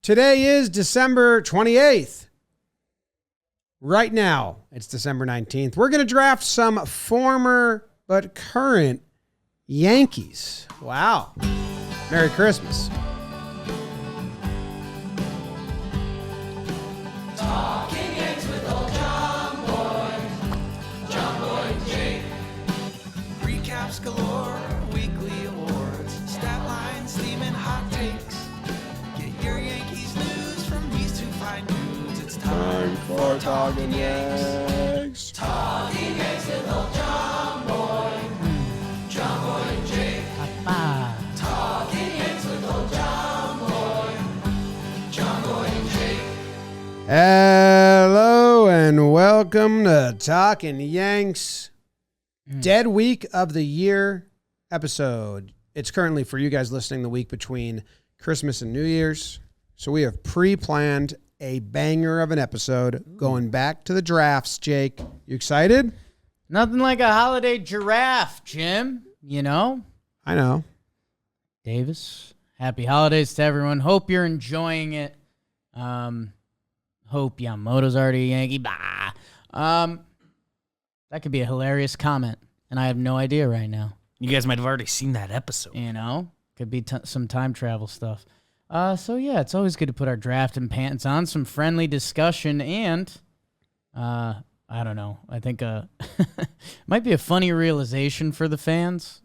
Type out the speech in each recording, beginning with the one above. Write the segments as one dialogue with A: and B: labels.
A: Today is December 28th. Right now, it's December 19th. We're going to draft some former but current Yankees. Wow. Merry Christmas.
B: Talking Yanks with old John Boy and Jake. Recaps galore, weekly awards, stat lines, theme, and hot takes. Get your Yankees news from these two fine dudes. It's time for Talking Yanks. Talking Yanks with old John Boy and Jake. Talking Yanks with old John Boy and Jake.
A: Hello and welcome to Talking Yanks. Dead week of the year episode. It's currently, for you guys listening, the week between Christmas and New Year's. So we have pre-planned a banger of an episode going back to the drafts. Jake, you excited?
C: Nothing like a holiday giraffe, Jim. You know?
A: I know.
C: Davis, happy holidays to everyone. Hope you're enjoying it. Hope Yamamoto's already a Yankee. Bah. That could be a hilarious comment, and I have no idea right now.
D: You guys might have already seen that episode.
C: You know? Could be some time travel stuff. So, yeah, it's always good to put our draft and pants on, some friendly discussion, and I don't know. I think might be a funny realization for the fans.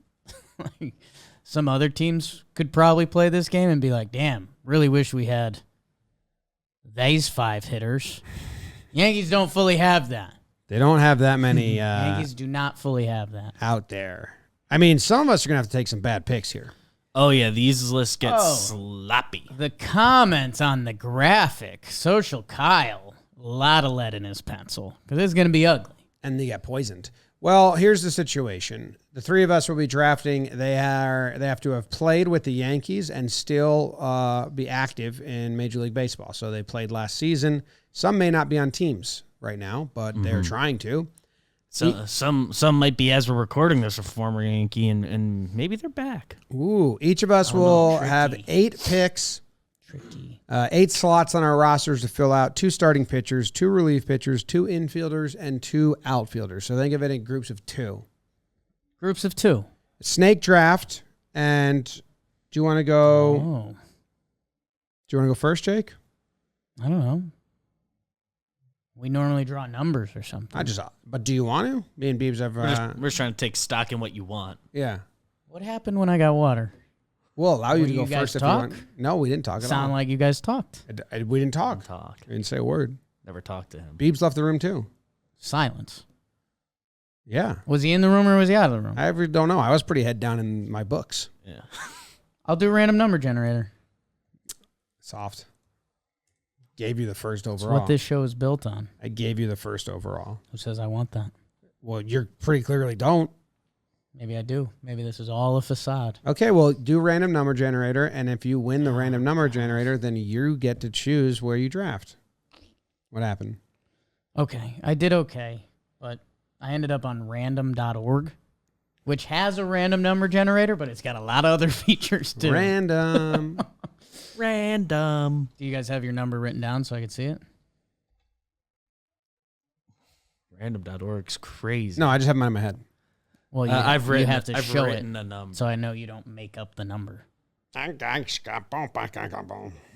C: Like, some other teams could probably play this game and be like, damn, really wish we had these 5 hitters. Yankees don't fully have that.
A: They don't have that many
C: Yankees do not fully have that.
A: out there. I mean, some of us are going to have to take some bad picks here.
D: Oh, yeah, these lists get
C: Oh.
D: sloppy.
C: The comments on the graphic, Social Kyle, a lot of lead in his pencil, because it's going to be ugly.
A: And they get poisoned. Well, here's the situation. The three of us will be drafting. They have to have played with the Yankees and still be active in Major League Baseball. So they played last season. Some may not be on teams right now, but they're trying to.
D: So some might be, as we're recording this, a former Yankee, and maybe they're back.
A: Ooh, each of us will
D: tricky.
A: have 8 picks,
C: Tricky.
A: 8 slots on our rosters to fill out, 2 starting pitchers, 2 relief pitchers, 2 infielders, and 2 outfielders. So think of it in groups of 2.
C: Groups of 2.
A: Snake draft. And do you want to go?
C: Oh,
A: Do you want to go first, Jake?
C: I don't know. We normally draw numbers or something.
A: But do you want to? Me and Beebs have.
D: We're just trying to take stock in what you want.
A: Yeah,
C: What happened when I got water?
A: we'll allow you
C: Well,
A: to go
C: you guys
A: first if
C: talk?
A: you want. No, we didn't talk at
C: Sound
A: all.
C: like you guys talked.
A: We didn't talk.
D: Talk.
A: We didn't say a word.
D: Never talk to him.
A: Beebs left the room too.
C: Silence.
A: Yeah,
C: Was he in the room or was he out of the room?
A: I really don't know. I was pretty head down in my books.
D: Yeah.
C: I'll do a random number generator.
A: Soft. Gave you the first
C: That's
A: overall.
C: what this show is built on.
A: I gave you the first overall.
C: Who says I want that?
A: Well, you're pretty clearly don't.
C: Maybe I do. Maybe this is all a facade.
A: Okay, well, do random number generator, and if you win the random number generator, then you get to choose where you draft. What happened?
C: Okay, I did okay, but I ended up on random.org, which has a random number generator, but it's got a lot of other features too.
A: Random.
D: Random.
C: Do you guys have your number written down so I can see it?
D: Random.org's crazy.
A: No, I just have mine in my head.
C: Well,
D: I've written.
C: you have to
D: I've
C: show
D: written
C: it,
D: a number.
C: so I know you don't make up the number.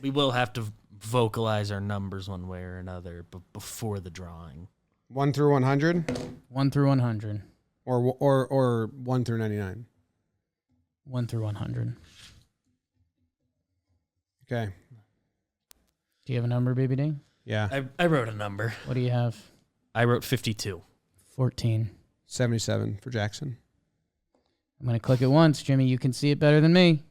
D: We will have to vocalize our numbers one way or another, but before the drawing.
A: 1 through 100,
C: 1 through 100.
A: or 1 through 99.
C: 1 through 100.
A: Okay.
C: Do you have a number, BBD?
A: Yeah.
D: I wrote a number.
C: What do you have?
D: I wrote 52.
C: 14.
A: 77 for Jackson.
C: I'm going to click it once. Jimmy, you can see it better than me.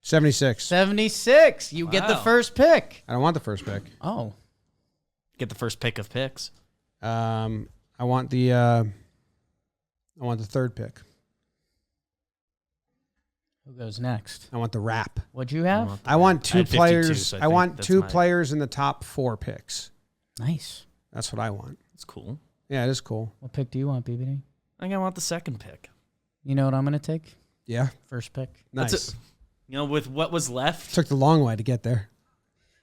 A: 76.
C: 76. You get the
D: Wow.
C: first pick.
A: I don't want the first pick.
C: Oh.
D: Get the first pick of picks.
A: I want the third pick.
C: Who goes next?
A: I want the wrap.
C: What'd you have?
A: I want
D: I
A: 2
D: had 52,
A: players.
D: so I
A: I
D: think
A: want
D: that's
A: 2
D: my-
A: players in the top 4 picks.
C: Nice.
A: That's what I want.
D: It's cool.
A: Yeah, it is cool.
C: What pick do you want, BBD?
D: I think I want the second pick.
C: You know what I'm going to take?
A: Yeah.
C: First pick.
A: Nice.
D: That's it. You know, with what was left,
A: Took the long way to get there.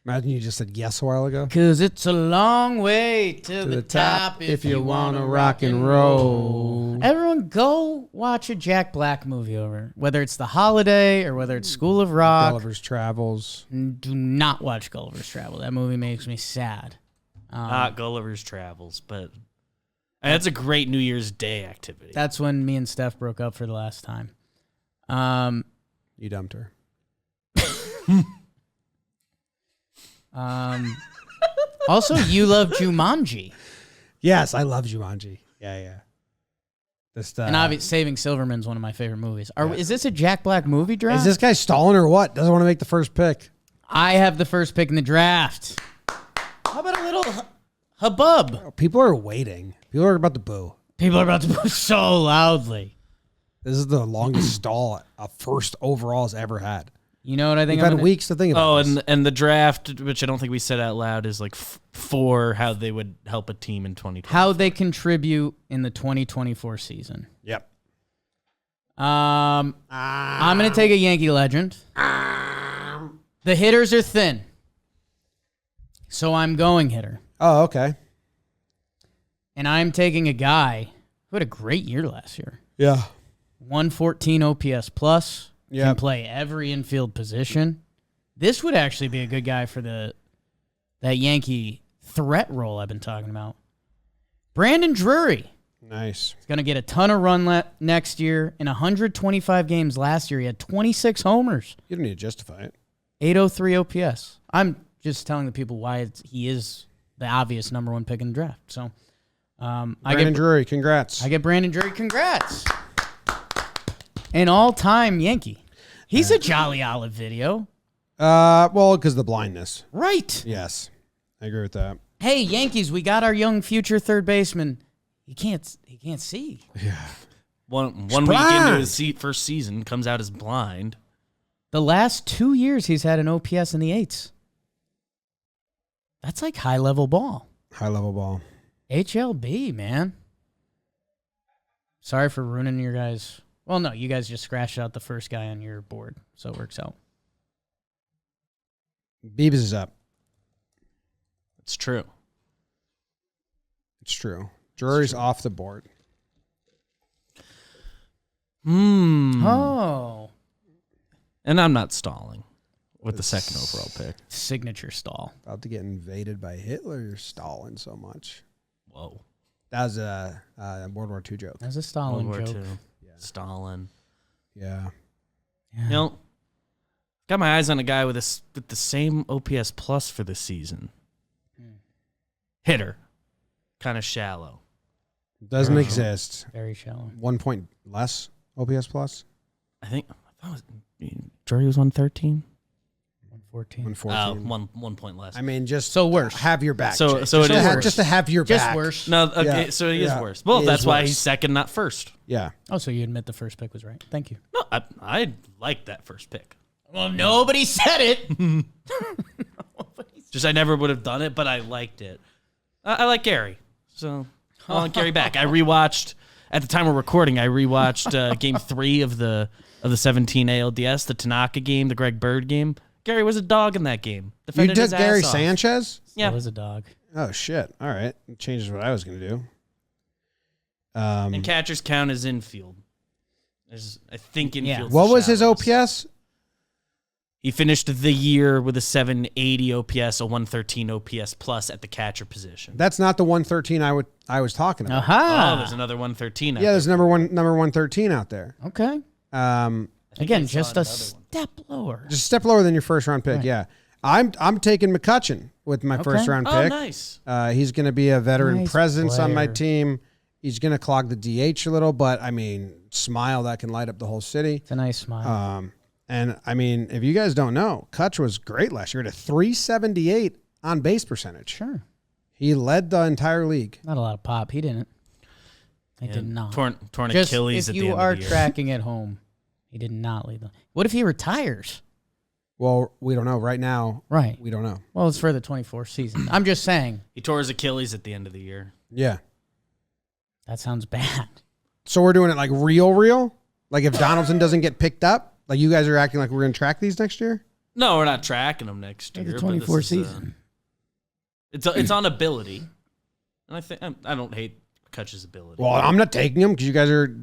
A: Imagine you just said yes a while ago.
C: Cause it's a long way to the top if you wanna rock and roll. Everyone go watch a Jack Black movie over, whether it's The Holiday or whether it's School of Rock.
A: Gulliver's Travels.
C: Do not watch Gulliver's Travel. That movie makes me sad.
D: Not Gulliver's Travels, but that's a great New Year's Day activity.
C: That's when me and Steph broke up for the last time.
A: You dumped her.
C: Also, you love Jumanji.
A: Yes, I love Jumanji. Yeah. Just,
C: And obviously, Saving Silverman's one of my favorite movies. Is this a Jack Black movie draft?
A: is this guy stalling or what? Doesn't want to make the first pick.
C: I have the first pick in the draft. How about a little hubbub?
A: People are waiting. People are about to boo.
C: People are about to boo so loudly.
A: This is the longest stall a first overall has ever had.
C: You know what I think?
A: We've had weeks to think about.
D: Oh,
A: this.
D: and the draft, which I don't think we said out loud, is like for how they would help a team in 2020.
C: How they contribute in the 2024 season.
A: Yep.
C: I'm going to take a Yankee legend. The hitters are thin. So I'm going hitter.
A: Oh, okay.
C: And I'm taking a guy who had a great year last year.
A: Yeah.
C: 114 OPS plus.
A: Yep.
C: Can play every infield position. This would actually be a good guy for that Yankee threat role I've been talking about. Brandon Drury.
A: Nice.
C: He's going to get a ton of run next year. In 125 games last year, he had 26 homers.
A: You don't need to justify it.
C: 803 OPS. I'm just telling the people why he is the obvious number one pick in the draft. So,
A: Brandon Drury, congrats.
C: I get Brandon Drury. Congrats. An all-time Yankee. He's a Jolly Olive video.
A: Well, because of the blindness.
C: Right.
A: Yes. I agree with that.
C: Hey, Yankees, we got our young future third baseman. He can't see.
D: One week into his first season comes out as blind.
C: The last 2 years he's had an OPS in the 8s. That's like high-level ball.
A: High-level ball.
C: HLB, man. Sorry for ruining your guys'... Well, no, you guys just scratched out the first guy on your board, so it works out.
A: Beebs is up.
D: It's true.
A: It's true. Drury's off the board.
C: Oh.
D: And I'm not stalling with the second overall pick.
C: Signature stall.
A: About to get invaded by Hitler. You're stalling so much.
D: Whoa.
A: That was a World War II joke.
C: That's a Stalin
D: World War
C: joke.
D: II. Stalin.
A: Yeah.
D: You know, got my eyes on a guy with the same OPS plus for this season. Hitter. Kind of shallow.
A: Doesn't exist.
C: Very shallow.
A: 1 point less OPS plus.
D: I thought Drury was 113.
C: 114.
A: 114.
D: 1 point less.
A: I mean, just
C: So worse.
A: have your back.
D: So-
A: Jake.
D: so it
A: just
D: is
A: to
D: worse.
A: just to have your
C: Just
A: back.
C: worse.
D: No, okay,
A: Yeah.
D: so he is
A: Yeah.
D: worse. Well,
A: He
D: that's
A: is
D: why
A: worse.
D: he's second, not first.
A: Yeah.
C: Oh, so you admit the first pick was right. Thank you.
D: No, I like that first pick.
C: Well, nobody said it.
D: Just I never would have done it, but I liked it. I like Gary, so I want Gary back. I rewatched at the time we're recording. I rewatched Game 3 of the 17 ALDS, the Tanaka game, the Greg Bird game. Gary was a dog in that game.
A: You
D: Defended
A: took
D: his ass
A: Gary
D: off.
A: Sanchez?
D: Yeah,
C: That was a dog.
A: Oh, shit. All right. It changes what I was going to do.
D: and catchers count as infield. There's, I think infield.
A: What was his OPS?
D: He finished the year with a 780 OPS, a 113 OPS plus at the catcher position.
A: That's not the 113 I was talking about.
C: Aha.
D: Oh, there's another 113. out
A: Yeah,
D: there.
A: there's number 113 out there.
C: Okay.
D: I think
C: Again,
D: I saw
C: just a
D: another one.
C: step lower.
A: Just a step lower than your first round pick.
C: Right.
A: Yeah. I'm taking McCutcheon with my first round
D: Oh,
A: pick.
D: nice.
A: He's going to be a veteran
C: Nice
A: presence on my
C: player.
A: team. He's going to clog the DH a little, but I mean, smile that can light up the whole city.
C: It's a nice smile.
A: And I mean, if you guys don't know, Kutch was great last year at a 378 on base percentage.
C: Sure.
A: He led the entire league.
C: Not a lot of pop. He didn't. He did not.
D: Torn
C: Just
D: Achilles
C: if
D: at the
C: you
D: end
C: are
D: of the year.
C: tracking at home, he did not lead them. What if he retires?
A: Well, we don't know right now.
C: Right.
A: We don't know.
C: Well, it's for the 24th season. I'm just saying.
D: He tore his Achilles at the end of the year.
A: Yeah.
C: That sounds bad.
A: So we're doing it like real? Like if Donaldson doesn't get picked up, like you guys are acting like we're going to track these next year?
D: No, we're not tracking him next
C: Or
D: year.
C: the
D: but this
C: 24
D: is,
C: season.
D: It's on ability, and I don't hate Kutch's ability.
A: Well, I'm not taking him because you guys are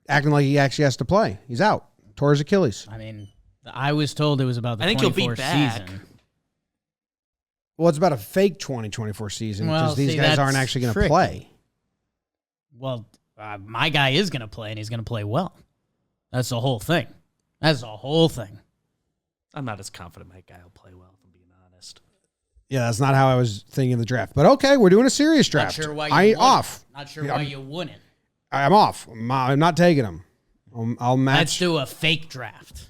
A: acting like he actually has to play. He's out. Tore his Achilles.
C: I mean, I was told it was about the
D: I think he'll be
C: 24
D: back.
C: season.
A: Well, it's about a fake 2024 season because
C: Well,
A: these
C: see,
A: guys aren't
C: that's
A: actually going to
C: tricky.
A: play.
C: Well, my guy is going to play, and he's going to play well. That's the whole thing. That's the whole thing.
D: I'm not as confident my guy will play well, if I'm being honest.
A: Yeah, that's not how I was thinking of the draft. But okay, we're doing a serious draft.
C: Not sure why you
A: I
C: wouldn't.
A: off.
C: Not sure
A: Yeah,
C: why
A: I'm-
C: you wouldn't.
A: I'm off. I'm not taking him. I'll match.
C: Let's do a fake draft.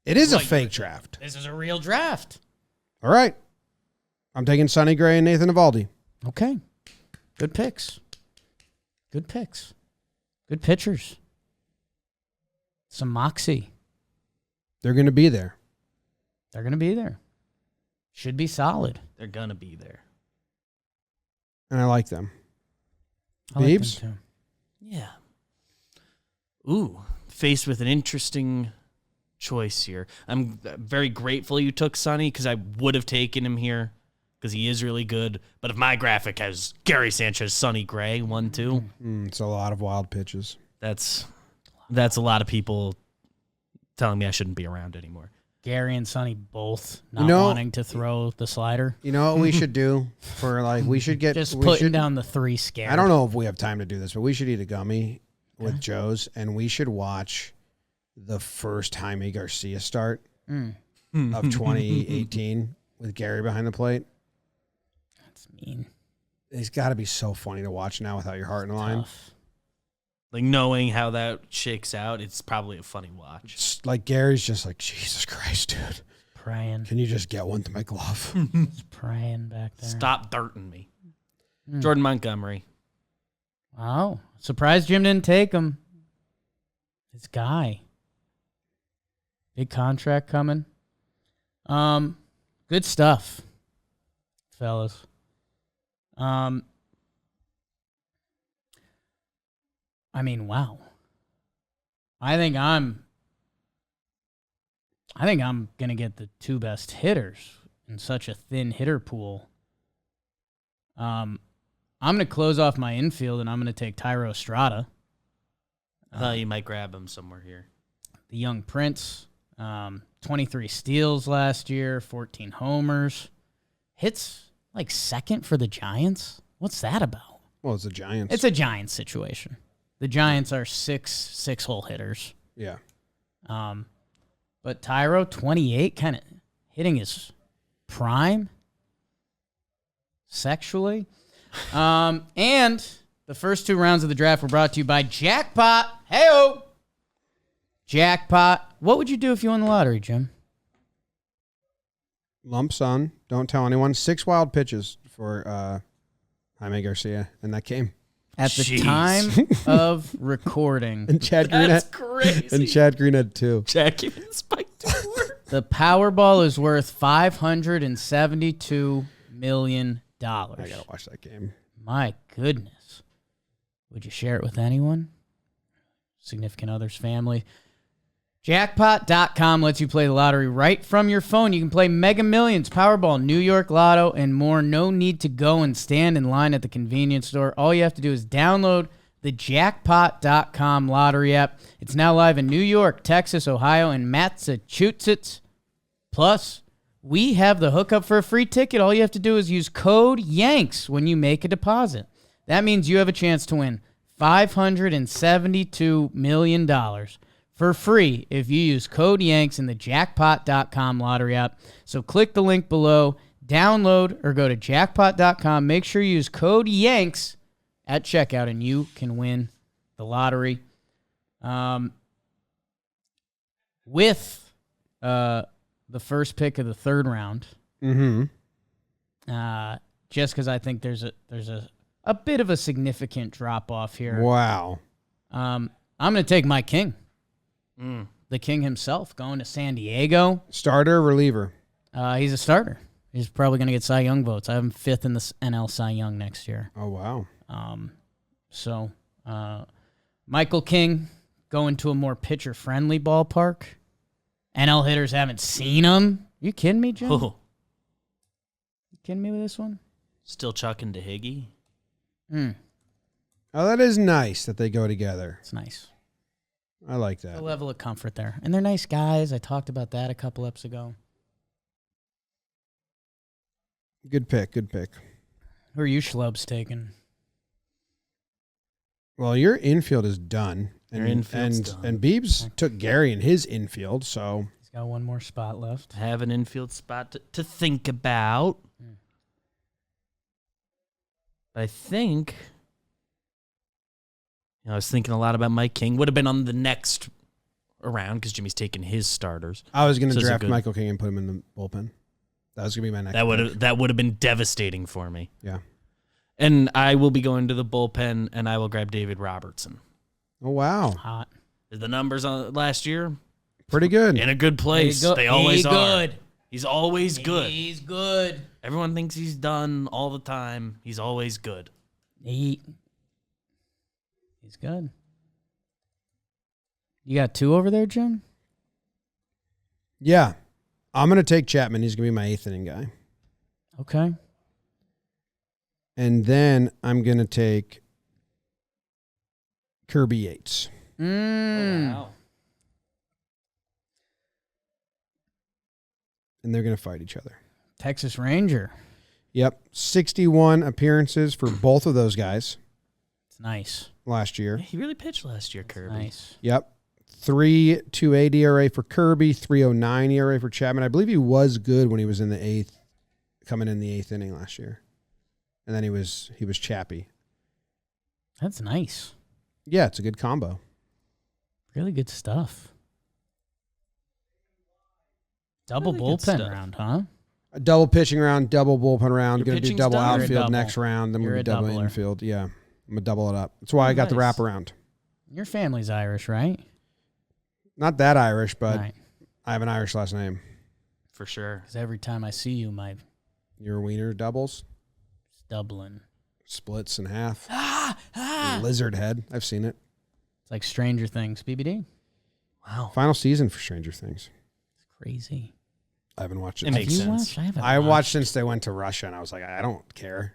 A: It is a
C: What you
A: fake
C: would do.
A: draft.
C: This is a real draft.
A: All right. I'm taking Sonny Gray and Nathan Eovaldi.
C: Okay. Good picks. Good picks. Good pitchers. Some moxie.
A: They're going to be there.
C: They're going to be there. Should be solid.
D: They're gonna be there.
A: And I like them.
C: I like them
A: Biebs?
C: too.
D: Yeah. Ooh, faced with an interesting choice here. I'm very grateful you took Sonny because I would have taken him here because he is really good. But if my graphic has Gary Sanchez, Sonny Gray, 1-2,
A: It's a lot of wild pitches.
D: that's a lot of people telling me I shouldn't be around anymore.
C: Gary and Sonny both not
A: know-
C: wanting to throw the slider.
A: You know what we should do for we should get
C: Just
A: we
C: putting
A: should-
C: down the 3 scared.
A: I don't know if we have time to do this, but we should eat a gummy with Joe's and we should watch the first Jaime Garcia start of 2018 with Gary behind the plate.
C: That's mean.
A: It's got to be so funny to watch now without your heart in the line.
C: Tough.
D: Like knowing how that shakes out, it's probably a funny watch.
A: It's like Gary's just like, Jesus Christ, dude.
C: Praying.
A: Can you just get one to my glove?
C: Just praying back there.
D: Stop dirting me. Jordan Montgomery.
C: Wow. Surprised Jim didn't take him. His guy. Big contract coming. Good stuff, fellas. I mean, wow. I think I'm gonna get the 2 best hitters in such a thin hitter pool. I'm gonna close off my infield and I'm gonna take Tyro Estrada,
D: I thought you might grab him somewhere here.
C: the young prince. 23 steals last year, 14 homers. Hits like second for the Giants. What's that about?
A: Well, it's the Giants.
C: It's a Giants situation. The Giants are six-hole hitters.
A: yeah.
C: But Tyro, 28, kind of hitting his prime sexually. And the first 2 rounds of the draft were brought to you by Jackpot. Hey-o! Jackpot. What would you do if you won the lottery, Jim?
A: Lump sum. Don't tell anyone. 6 wild pitches for Jaime Garcia in that game.
C: At the
D: Jeez.
C: time of recording,
A: And Chad Green
D: That's
A: had,
D: crazy.
A: and Chad Green had 2.
D: Jack Evans spiked to work.
C: the Powerball is worth $572 million.
A: I gotta watch that game.
C: My goodness. Would you share it with anyone? Significant others, family? Jackpot.com lets you play the lottery right from your phone. You can play Mega Millions, Powerball, New York Lotto, and more. No need to go and stand in line at the convenience store. All you have to do is download the Jackpot.com lottery app. It's now live in New York, Texas, Ohio, and Massachusetts. Plus, we have the hookup for a free ticket. All you have to do is use code YANKS when you make a deposit. That means you have a chance to win $572 million for free if you use code YANKS in the Jackpot.com lottery app. So click the link below, download, or go to Jackpot.com. Make sure you use code YANKS at checkout, and you can win the lottery. With the first pick of the 3rd round, just because I think there's a bit of a significant drop off here.
A: Wow.
C: I'm going to take my king. The king himself going to San Diego.
A: Starter, reliever.
C: He's a starter. He's probably going to get Cy Young votes. I have him 5th in the NL Cy Young next year.
A: Oh, wow.
C: So Michael King going to a more pitcher-friendly ballpark. NL hitters haven't seen him You kidding me, Jim?
D: Oh,
C: You kidding me with this one?
D: still chucking to Higgy.
C: Mm,
A: Oh, that is nice that they go together.
C: it's nice.
A: I like
C: A
A: that.
C: level of comfort there. And they're nice guys. I talked about that a couple episodes ago.
A: Good pick. Good pick.
C: Who are you schlubs taking?
A: Well, your infield is done.
D: Your infield's done.
A: And Beebs took Gary in his infield, so
C: He's got one more spot left.
D: Have an infield spot to think about. I think, I was thinking a lot about Mike King. Would have been on the next round because Jimmy's taking his starters.
A: I was going to
D: So it's a
A: draft
D: good-
A: Michael King and put him in the bullpen. That was going to be my next.
D: That would have been devastating for me.
A: Yeah.
D: And I will be going to the bullpen, and I will grab David Robertson.
A: Oh wow,
C: Hot.
D: The numbers on last year
A: pretty good.
D: in a good place.
C: He go-
D: They always
C: he
D: are.
C: good.
D: He's always good.
C: He's good.
D: Everyone thinks he's done all the time. He's always good.
C: He's good. You got two over there, Jim?
A: Yeah, I'm going to take Chapman. He's going to be my 8th inning guy,
C: Okay.
A: and then I'm going to take Kirby Yates.
C: Mm.
A: And they're going to fight each other.
C: Texas Ranger.
A: Yep, 61 appearances for both of those guys
C: It's nice.
A: last year.
D: He really pitched last year, Kirby.
C: Nice.
A: Yep. 3.28 ERA for Kirby, 3.09 ERA for Chapman. I believe he was good when he was in the 8th, coming in the 8th inning last year. And then he was chappy.
C: That's nice.
A: Yeah, it's a good combo.
C: Really good stuff. Double
D: Really good
C: bullpen
D: stuff.
C: round, huh?
A: A double pitching round, double bullpen round.
D: Your
A: Going to do
D: pitching's
A: double
D: done?
C: You're a
A: outfield
C: double.
A: next round. Then
C: You're
A: we'll
C: a
A: do double
C: doubler.
A: infield. Yeah, I'm going to double it up. That's why I got the
D: Nice.
A: wraparound.
C: Your family's Irish, right?
A: Not that Irish, but
C: Right.
A: I have an Irish last name.
D: For sure.
C: Because every time I see you, my
A: Your wiener doubles,
C: Dublin.
A: splits in half. Lizard head. I've seen it.
C: It's like Stranger Things. BBD.
D: Wow.
A: Final season for Stranger Things.
C: It's crazy.
A: I haven't watched it.
D: It makes
C: Have you
D: sense.
C: watched? I haven't
A: I
C: watched.
A: watched since they went to Russia, and I was like, I don't care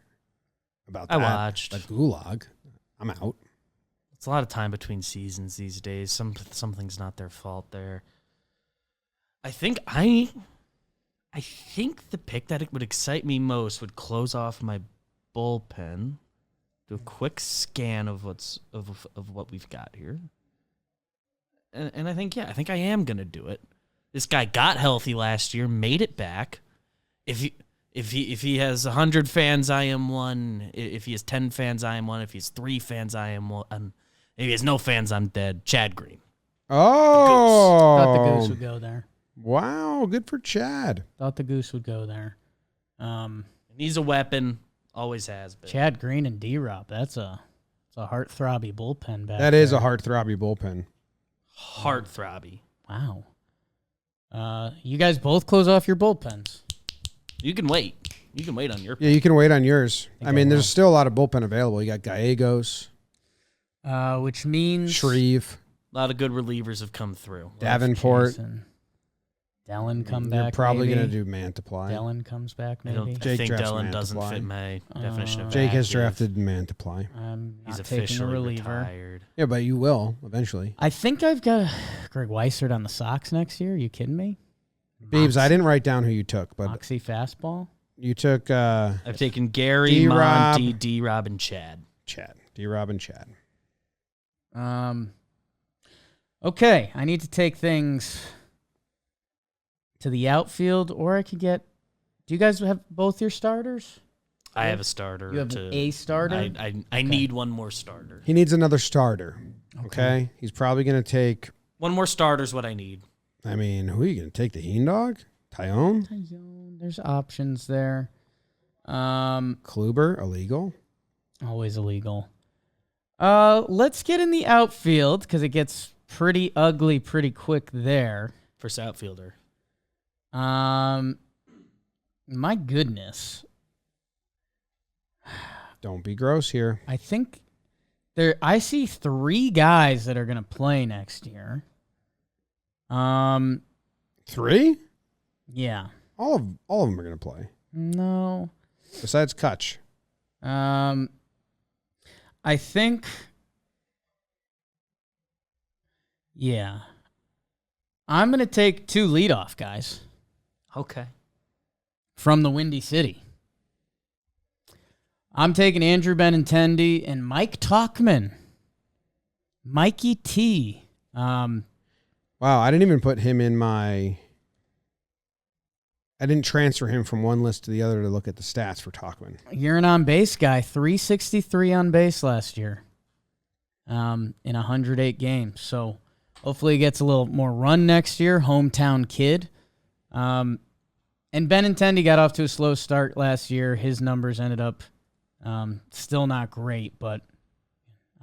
A: about that.
D: I watched.
A: The gulag. I'm out.
D: It's a lot of time between seasons these days. Something's not their fault there. I think the pick that it would excite me most would close off my bullpen. Do a quick scan of what we've got here. And I think I am gonna do it. This guy got healthy last year, made it back. If he has 100 fans, I am one. If he has 10 fans, I am one. If he has 3 fans, I am one. If he has no fans, I'm dead. Chad Green.
A: Oh,
C: Thought the goose would go there.
A: Wow, good for Chad.
C: Thought the goose would go there.
D: He's a weapon. Always has been.
C: Chad Green and D-Rob. It's a heart-throbby bullpen back
A: That is
C: there.
A: a heart-throbby bullpen.
D: Heart-throbby.
C: Wow. You guys both close off your bullpens.
D: You can wait. You can wait on your
A: Yeah, you can wait on yours.
C: Think
A: I mean,
C: I
A: there's
C: will.
A: still a lot of bullpen available. You got Gallegos,
C: Which means
A: Shreve,
D: A lot of good relievers have come through.
A: Davenport.
C: Jason. Dellin come
A: You're
C: back.
A: probably
C: maybe.
A: going to do Mantiply.
C: Dellin comes back
D: I, don't,
C: maybe.
D: I
A: Jake
D: think
A: drafts
D: Dellin doesn't
A: Mantiply.
D: fit my definition of
A: Jake has
D: active.
A: drafted Mantiply.
C: I'm not
D: He's
C: taking a
D: officially
C: reliever.
D: retired.
A: Yeah, but you will eventually.
C: I think I've got Greg Weissert on the Sox next year. Are you kidding me?
A: Beebs, I didn't write down who you took, but
C: Moxie fastball.
A: you took
D: I've taken Gary,
A: D-Rob.
D: Monty, D-Rob, and Chad.
A: Chad. D-Rob and Chad.
C: Okay, I need to take things to the outfield, or I could get. Do you guys have both your starters?
D: I have a starter.
C: You have a starter.
D: I need one more starter.
A: He needs another starter. Okay? He's probably going to take,
D: One more starter is what I need.
A: I mean, who are you going to take? The Heen Dog? Tyone?
C: There's options there.
A: Kluber? Illegal?
C: Always illegal. Let's get in the outfield because it gets pretty ugly pretty quick there.
D: First outfielder.
C: My goodness.
A: Don't be gross here.
C: I think I see 3 guys that are going to play next year.
A: 3?
C: Yeah.
A: All of them are going to play.
C: No.
A: Besides Kutch.
C: I think. Yeah. I'm going to take 2 leadoff guys
D: Okay.
C: from the Windy City. I'm taking Andrew Benintendi and Mike Tauchman. Mikey T.
A: Wow, I didn't even put him in my... I didn't transfer him from one list to the other to look at the stats for Tauchman.
C: You're an on-base guy. 363 on base last year in 108 games. So hopefully he gets a little more run next year. Hometown kid. And Benintendi got off to a slow start last year. His numbers ended up still not great, but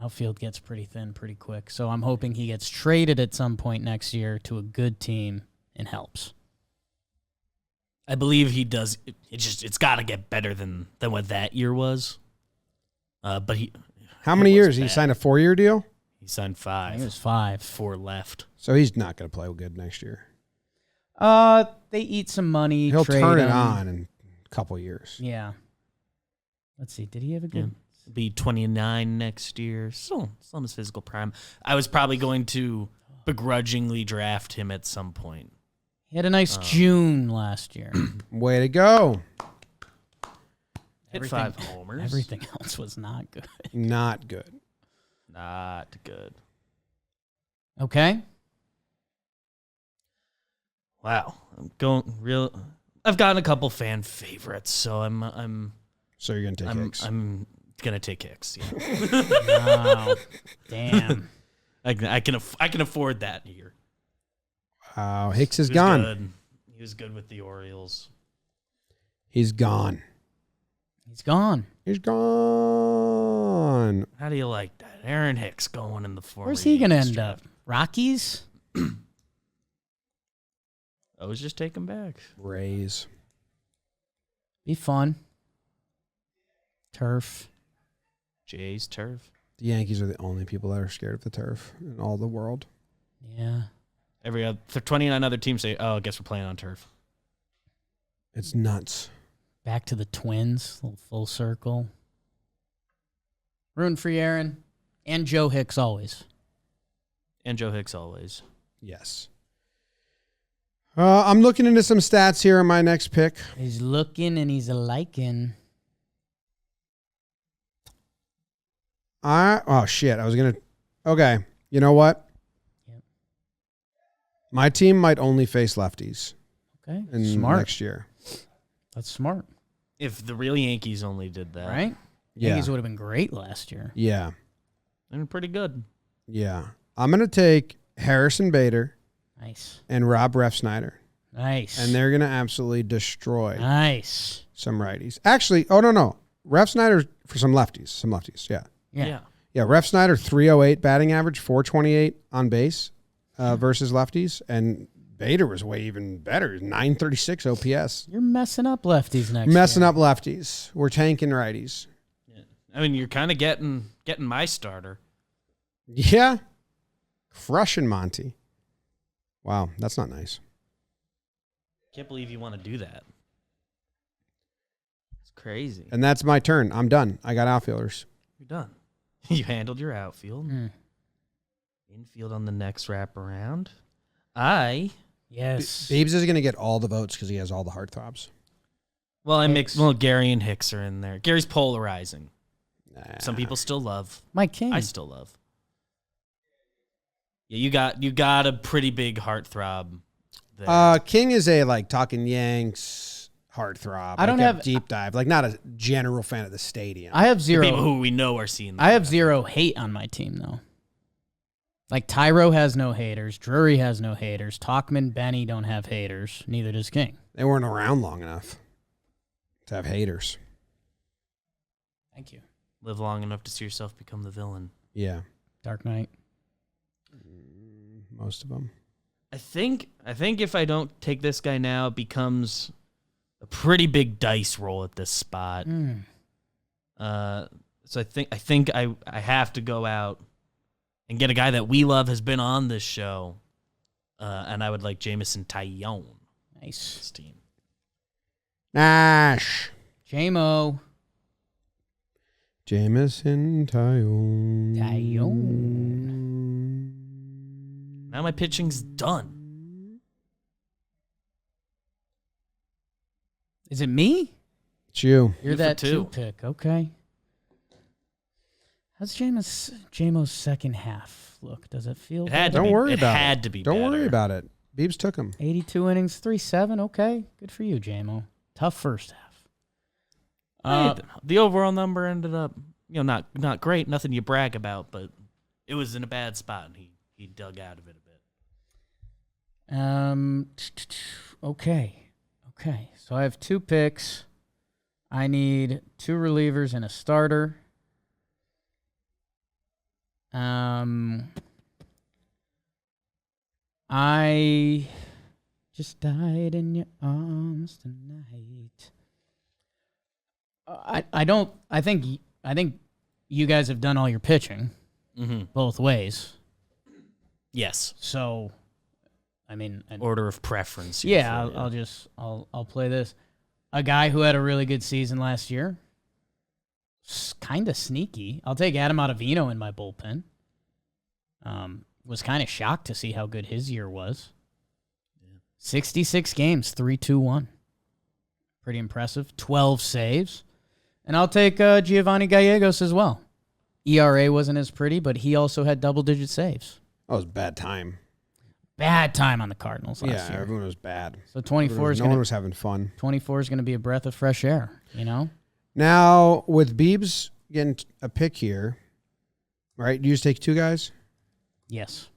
C: outfield gets pretty thin pretty quick. So I'm hoping he gets traded at some point next year to a good team and helps.
D: I believe he does. It's got to get better than what that year was. But he.
A: How many
D: was
A: years? He
D: bad.
A: signed a 4-year deal?
D: He signed
C: I think it
D: 5.
C: was 5.
D: 4 left.
A: So he's not going to play good next year.
C: They eat some money.
A: He'll
C: trade
A: turn it
C: him.
A: on in a couple years.
C: Yeah. Let's see. Did he have a good?
D: Be 29 next year. Still in his physical prime. I was probably going to begrudgingly draft him at some point.
C: He had a nice June last year.
A: Way to go.
D: Hit 5 homers.
C: Everything else was not good.
A: Not good.
D: Not good.
C: Okay.
D: Wow. I've gotten a couple fan favorites, so I'm
A: So you're going to take Hicks.
D: I'm gonna take Hicks. Yeah.
C: Wow. Damn.
D: I can afford that here.
A: Wow, Hicks is
D: He was
A: gone.
D: good. He was good with the Orioles.
A: He's gone.
C: He's gone.
A: He's gone.
D: How do you like that? Aaron Hicks going in the former
C: Where's he going to
D: Yankees
C: end up?
D: draft.
C: Rockies?
D: I was just taken back.
A: Rays.
C: Be fun. Turf.
D: Jays turf.
A: The Yankees are the only people that are scared of the turf in all the world.
C: Yeah.
D: Every other 29 other teams say, "Oh, I guess we're playing on turf."
A: It's nuts.
C: Back to the Twins. Little full circle. Rooting for you, Aaron. And Joe Hicks always.
D: And Joe Hicks always.
A: Yes. I'm looking into some stats here on my next pick.
C: He's looking and he's liking.
A: Oh, shit. I was going to... Okay. You know what?
C: Yep.
A: My team might only face lefties
C: Okay.
A: in
C: Smart.
A: next year.
C: That's smart.
D: If the real Yankees only did that,
C: Right?
A: Yeah.
C: Yankees would have been great last year.
A: Yeah.
D: they're pretty good.
A: Yeah. I'm going to take Harrison Bader
C: Nice.
A: and Rob Refsnyder,
C: Nice.
A: and they're going to absolutely destroy
C: nice.
A: some righties. Actually, no. Refsnyder for some lefties. Yeah.
C: Yeah.
A: Yeah, Refsnyder 308 batting average, 428 on base versus lefties, and Bader was way even better, 936 OPS.
C: You're messing up lefties next
A: Messing
C: year.
A: up lefties. We're tanking righties.
D: I mean, you're kind of getting my starter.
A: Yeah. Crushing Monty. Wow, that's not nice.
D: Can't believe you want to do that. It's crazy.
A: And that's my turn. I'm done. I got outfielders.
D: You're done. You handled your outfield.
C: Mm.
D: Infield on the next wraparound.
C: Yes.
A: Beebs is going to get all the votes because he has all the heartthrobs.
D: Gary and Hicks are in there. Gary's polarizing. Some people still love.
C: Mike King.
D: I still love. Yeah, you got a pretty big heartthrob there.
A: King is a talking Yanks heartthrob.
C: I don't
A: a
C: have-
A: deep dive. Not a general fan of the stadium.
C: I have
D: The
C: zero.
D: people who we know are seeing that.
C: I have zero hate on my team, though. Like, Tyro has no haters. Drury has no haters. Talkman, Benny don't have haters. Neither does King.
A: They weren't around long enough to have haters.
C: Thank you.
D: Live long enough to see yourself become the villain.
A: Yeah,
C: Dark Knight.
A: most of them.
D: I think if I don't take this guy now, it becomes a pretty big dice roll at this spot.
C: Mm.
D: So I think I have to go out and get a guy that we love, has been on this show, and I would like Jameson Tyone.
C: Nice.
D: This team.
A: Nash.
C: J-Mo.
A: Jameson Tyone.
D: Now my pitching's done.
C: Is it me?
A: It's you.
C: You're
D: You for
C: that
D: two.
C: 2 pick. Okay. How's J-Mo's second half look? Does it feel
D: It had to
C: better?
A: Don't
D: be.
A: worry
D: it
A: about
D: had
A: it.
D: to be
A: Don't worry
D: better.
A: about it. Beebs took him.
C: 82 innings, 3-7. Okay. Good for you, J-Mo. Tough first half.
D: The overall number ended up, not great. Nothing you brag about, but it was in a bad spot, and he dug out of it a bit.
C: Okay. So I have 2 picks. I need 2 relievers and a starter. I just died in your arms tonight. I think you guys have done all your pitching both ways.
D: Yes.
C: So, I mean,
D: Order of preference. here
C: yeah,
D: for you.
C: I'll play this. A guy who had a really good season last year. Kind of sneaky. I'll take Adam Ottavino in my bullpen. Was kind of shocked to see how good his year was. 66 games, 3-2-1. Pretty impressive. 12 saves. And I'll take Giovanni Gallegos as well. ERA wasn't as pretty, but he also had double-digit saves.
A: That was a bad time.
C: Bad time on the Cardinals last
A: Yeah,
C: year.
A: everyone was bad.
C: So 24 is
A: No one
C: going
A: was having fun.
C: to be a breath of fresh air, you know?
A: Now, with Beebs getting a pick here, right? You just take 2 guys?
C: Yes.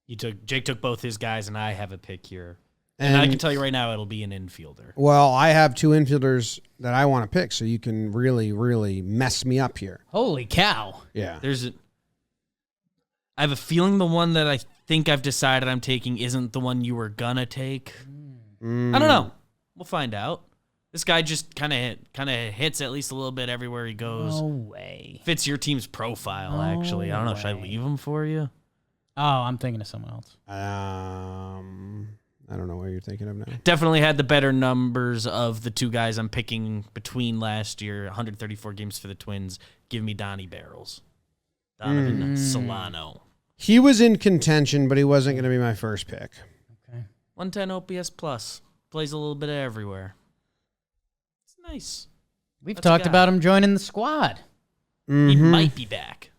D: Jake took both his guys, and I have a pick here. And I can tell you right now, it'll be an infielder.
A: Well, I have 2 infielders that I want to pick, so you can really, really mess me up here.
C: Holy cow.
A: Yeah.
D: I have a feeling the one that I think I've decided I'm taking isn't the one you were gonna take. I don't know. We'll find out. This guy just kind of hits at least a little bit everywhere he goes.
C: No way.
D: Fits your team's profile, actually. I don't know. Should I leave him for you?
C: Oh, I'm thinking of someone else.
A: I don't know what you're thinking of now.
D: Definitely had the better numbers of the 2 guys I'm picking between last year. 134 games for the Twins. Give me Donnie Barrels. Donovan Solano.
A: He was in contention, but he wasn't going to be my first pick.
C: Okay.
D: 110 OPS plus. Plays a little bit everywhere. It's nice.
C: We've
D: That's a
C: talked
D: guy.
C: about him joining the squad.
D: He might be back.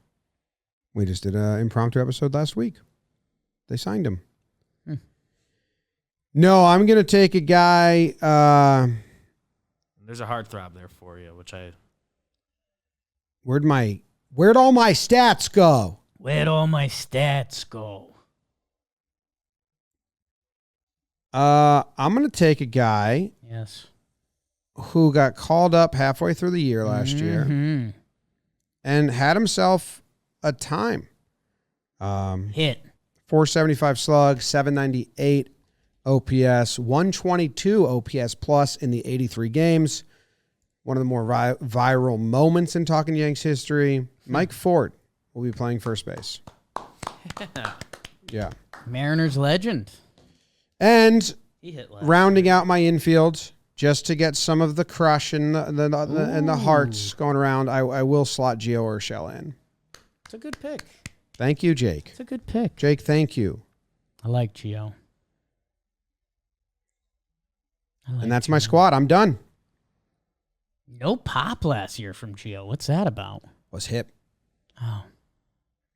A: We just did an impromptu episode last week. They signed him. No, I'm going to take a guy.
D: There's a heartthrob there for you, which I...
A: Where'd all my stats go?
C: Where'd all my stats go?
A: I'm going to take a guy
C: Yes.
A: who got called up halfway through the year last year
C: Mhm.
A: and had himself a time.
C: Hit.
A: 475 slug, 798 OPS, 122 OPS plus in the 83 games. One of the more viral moments in Talking Yanks history. Mike Ford will be playing first base. Yeah.
C: Mariners legend.
A: And
D: He hit last.
A: rounding out my infield, just to get some of the crush and the hearts going around, I will slot Gio Urshela in.
C: It's a good pick.
A: Thank you, Jake.
C: It's a good pick.
A: Jake, thank you.
C: I like Gio.
A: And that's my squad. I'm done.
C: No pop last year from Gio. What's that about?
A: Was hip.
C: Oh,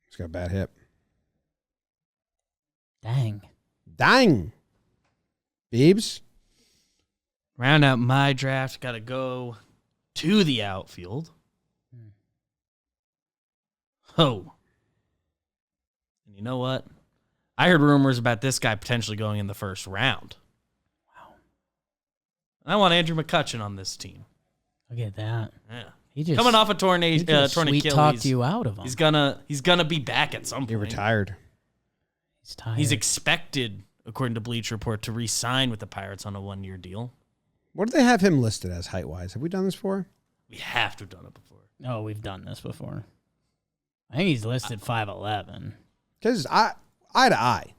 A: He's got a bad hip.
C: dang.
A: Dang. Beebs?
D: Round out my draft. Got to go to the outfield. Oh. And you know what? I heard rumors about this guy potentially going in the first round.
C: Wow.
D: I want Andrew McCutchen on this team.
C: Look at that.
D: Yeah.
C: He just
D: Coming off a torn
C: he just
D: torn
C: sweet
D: Achilles.
C: talked you out of him.
D: He's gonna be back at some
A: He
D: point.
A: retired.
C: He's tired.
D: He's expected, according to Bleacher Report, to re-sign with the Pirates on a 1-year deal.
A: What do they have him listed as height-wise? Have we done this before?
D: We have to have done it before.
C: Oh, we've done this before. I think he's listed 5'11".
A: Because eye to eye,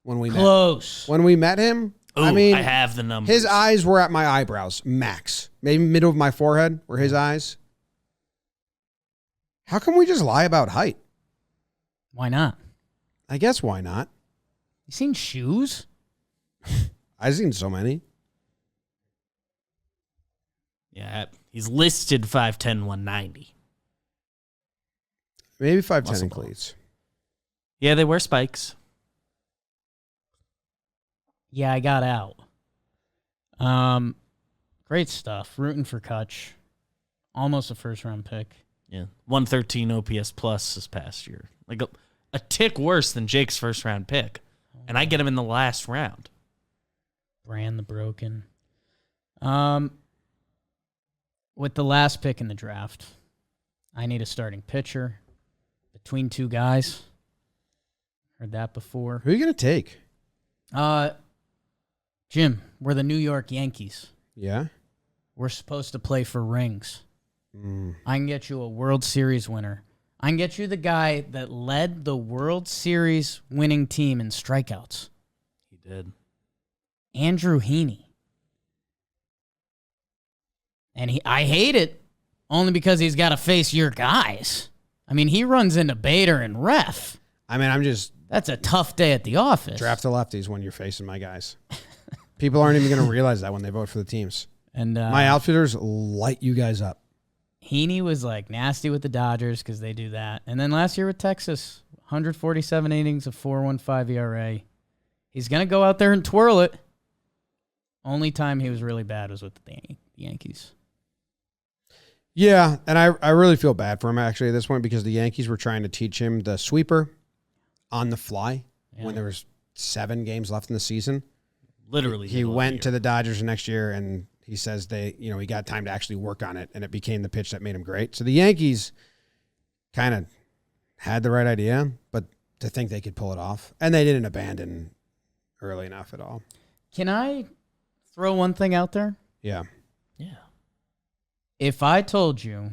A: when we
C: Close.
A: met him,
D: Oh,
A: I mean,
D: I have the numbers.
A: His eyes were at my eyebrows, max. Maybe middle of my forehead were his eyes. How come we just lie about height?
C: Why not?
A: I guess why not?
C: You seen shoes?
A: I've seen so many.
D: Yeah, he's listed 5'10", 190.
A: Maybe 5'10"
D: Muscle
A: in
D: ball.
A: cleats.
D: Yeah, they wear spikes.
C: Yeah, I got out. Great stuff. Rooting for Kutch. Almost a first-round pick.
D: Yeah, 113 OPS plus this past year. Like a tick worse than Jake's first-round pick. And I get him in the last round.
C: Brand the broken. With the last pick in the draft, I need a starting pitcher between two guys. Heard that before.
A: Who are you going to take?
C: Jim, we're the New York Yankees.
A: Yeah.
C: We're supposed to play for rings. I can get you a World Series winner. I can get you the guy that led the World Series winning team in strikeouts.
D: He did.
C: Andrew Heaney. And I hate it only because he's got to face your guys. I mean, he runs into Bader and Ref.
A: I mean, I'm just
C: That's a tough day at the office.
A: draft the lefties when you're facing my guys. People aren't even going to realize that when they vote for the teams.
C: And
A: My outfitters light you guys up.
C: Heaney was like nasty with the Dodgers because they do that. And then last year with Texas, 147 innings, a 4.15 ERA. He's going to go out there and twirl it. Only time he was really bad was with the Yankees.
A: Yeah, and I really feel bad for him actually at this point because the Yankees were trying to teach him the sweeper on the fly when there was 7 games left in the season.
D: Literally.
A: He went to the Dodgers the next year and he says he got time to actually work on it and it became the pitch that made him great. So the Yankees kind of had the right idea, but to think they could pull it off. And they didn't abandon early enough at all.
C: Can I throw one thing out there?
A: Yeah.
D: Yeah.
C: If I told you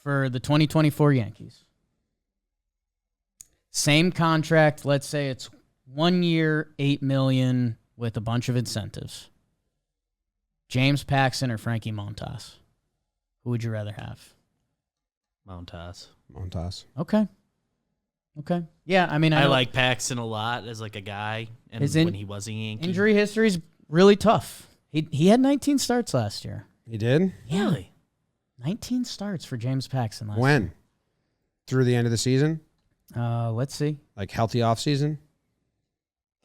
C: for the 2024 Yankees, same contract, let's say it's 1 year, $8 million with a bunch of incentives. James Paxton or Frankie Montas? Who would you rather have?
D: Montas.
A: Okay.
C: Okay. Yeah, I mean,
D: I
C: know
D: like Paxton a lot as like a guy, and
C: His
D: when he was a Yankee.
C: injury history's really tough. He had 19 starts last year.
A: He did?
D: Really?
C: 19 starts for James Paxton last year.
A: When? Through the end of the season?
C: Let's see.
A: Like healthy off season?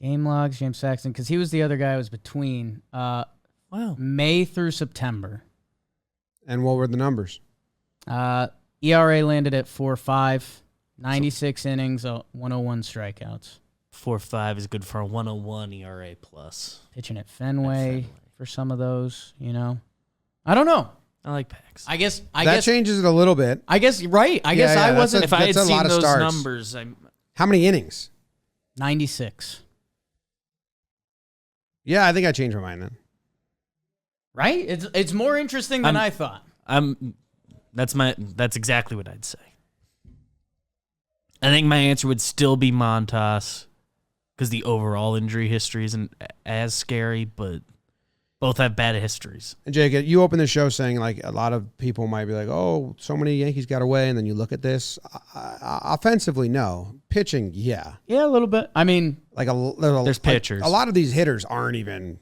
C: Game logs, James Paxton, because he was the other guy who was between
D: Wow.
C: May through September.
A: And what were the numbers?
C: ERA landed at 4.5, 96 innings, 101 strikeouts.
D: 4.5 is good for a 101 ERA plus.
C: Pitching at Fenway for some of those, I don't know.
D: I like Pax.
C: I guess
A: Changes it a little bit.
C: I guess right. I guess
A: yeah,
C: I
A: that's
C: wasn't.
D: If I had
A: That's a
D: seen
A: lot of
D: those
A: starts.
D: numbers,
A: How many innings?
C: 96.
A: Yeah, I think I changed my mind then.
C: Right? It's more interesting than I thought.
D: That's exactly what I'd say. I think my answer would still be Montas because the overall injury history isn't as scary, but both have bad histories.
A: And Jake, you opened the show saying like a lot of people might be like, "Oh, so many Yankees got away," and then you look at this. Offensively, no. Pitching, yeah.
C: Yeah, a little bit. I mean,
A: Like
D: There's pitchers.
A: A lot of these hitters aren't even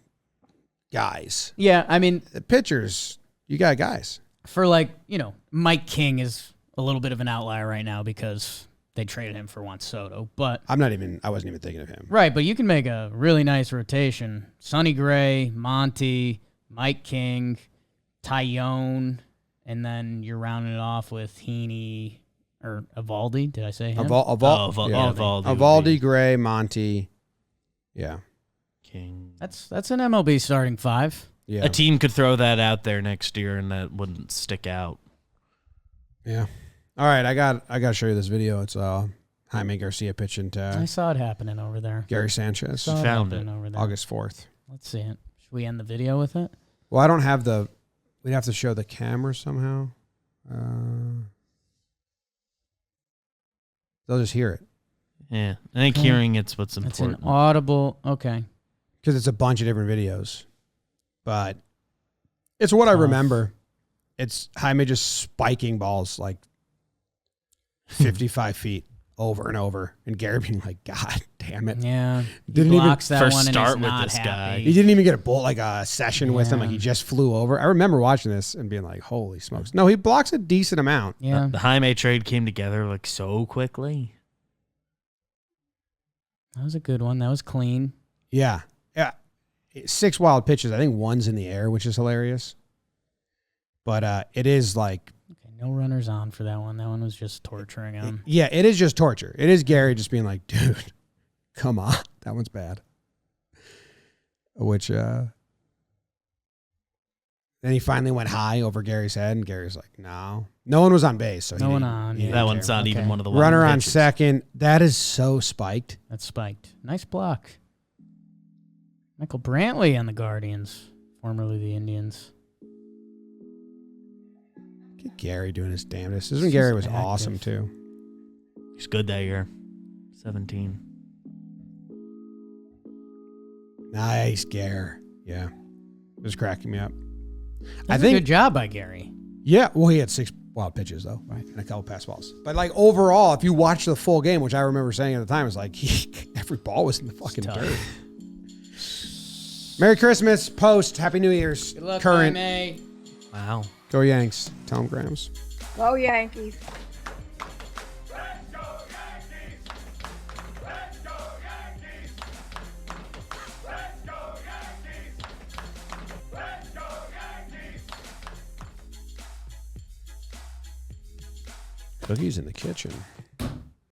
A: guys.
C: yeah, I mean,
A: The pitchers, you got guys.
C: for Mike King is a little bit of an outlier right now because they traded him for Juan Soto. But
A: I wasn't even thinking of him.
C: right, but you can make a really nice rotation. Sonny Gray, Monty, Mike King, Tyone, and then you're rounding it off with Heaney or Evaldi. Did I say him?
A: Evaldi, Gray, Monty. Yeah.
D: King.
C: That's an MLB starting 5.
A: Yeah.
D: A team could throw that out there next year, and that wouldn't stick out.
A: Yeah. All right, I got to show you this video. It's Jaime Garcia pitching
C: I
A: to
C: saw it happening over there.
A: Gary Sanchez,
C: Saw it
D: found
C: happening
D: it.
C: over there.
A: August 4th.
C: Let's see it. Should we end the video with it?
A: Well, I don't have we'd have to show the camera somehow. They'll just hear it.
D: Yeah, I think hearing it's what's
C: It's an
D: important.
C: audible. Okay.
A: because it's a bunch of different videos. But it's what I remember. It's Jaime just spiking balls like 55 feet over and over, and Gary being like, "God damn it!"
C: Yeah,
A: Didn't
C: he
A: even
C: blocks that
D: first
C: one and
D: start
C: is
D: with
C: not
D: this
C: happy.
D: guy.
A: He didn't even get a session with him. Like
C: Yeah.
A: he just flew over. I remember watching this and being like, "Holy smokes!" No, he blocks a decent amount.
C: Yeah,
D: The Jaime trade came together like so quickly.
C: that was a good one. That was clean.
A: Yeah. 6 wild pitches. I think one's in the air, which is hilarious. But it is like,
C: Okay, no runners on for that one. That one was just torturing him.
A: yeah, it is just torture. It is Gary just being like, dude, come on. That one's bad. Which, then he finally went high over Gary's head, and Gary's like, no. No one was on base. So he
C: No one
A: didn't-
C: on,
A: he
C: yeah.
A: didn't
D: That
A: care.
D: one's not even
C: Okay.
D: one of the wild
A: Runner on
D: pitches.
A: second. That is so spiked.
C: That's spiked. Nice block. Michael Brantley on the Guardians, formerly the Indians.
A: Look at Gary doing his damnedest. This is when
C: He's
A: Gary was
C: active.
A: awesome, too.
D: He's good that year. 17.
A: Nice, Gare. Yeah. It was cracking me up.
C: That's a good job by Gary.
A: Yeah, well, he had 6 wild pitches, though, right, and a couple pass balls. But, like, overall, if you watch the full game, which I remember saying at the time, it was like, every ball was in the fucking
C: tough.
A: dirt. Merry Christmas, post, Happy New Year's,
C: Good luck,
A: current.
C: Jaime.
D: Wow.
A: Go Yanks. Tell them Grams.
E: Go Yankees.
A: Cookies in the kitchen.